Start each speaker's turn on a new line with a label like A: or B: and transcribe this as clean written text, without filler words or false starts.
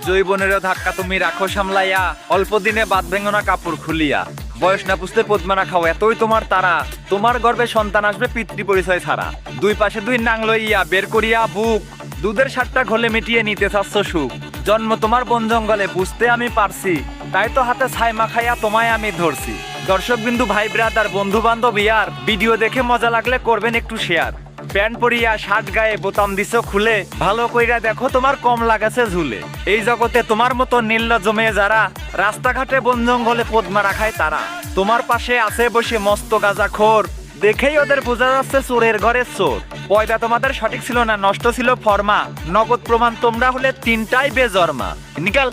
A: জৈবনেরও ধাক্কা তুমি রাখো সামলাইয়া, অল্প দিনে বাদ ভেঙো না কাপড় খুলিয়া। বয়স না পুষতে পদ্মানা খাও, এতই তোমার তারা, তোমার গর্ভে সন্তান আসবে পিতৃ পরিচয় ছাড়া। দুই পাশে দুই নাং লইয়া বের করিয়া বুক, দুধের সাতটা ঘোলে মিটিয়ে নিতে চাচ্ছ সুখ। জন্ম তোমার বন জঙ্গলে বুঝতে আমি পারছি, তাই তো হাতে ছাই মাখাইয়া তোমায় আমি ধরছি। দর্শক বিন্দু, ভাই ব্রাদার, বন্ধু বান্ধব ইয়ার, ভিডিও দেখে মজা লাগলে করবেন একটু শেয়ার। প্যান্ট পরিয়া শার্ট গায়ে বোতাম দিছো খুলে, ভালো কইরা দেখো তোমার কম লাগাছে ঝুলে। এই জগতে তোমার মতো নির্লজ্জ মেয়ে যারা, রাস্তাঘাটে বন জঙ্গলে পদ্মা রাখায় তারা। তোমার পাশে আছে বসে মস্ত গাঁজাখোর, দেখেই ওদের বোঝা যাচ্ছে চোরের ঘরের চোর। পয়দা তোমাদের সঠিক ছিল না, নষ্ট ছিল ফর্মা, নগদ প্রমাণ তোমরা হলে তিনটাই বেজন্মা। নিকাল।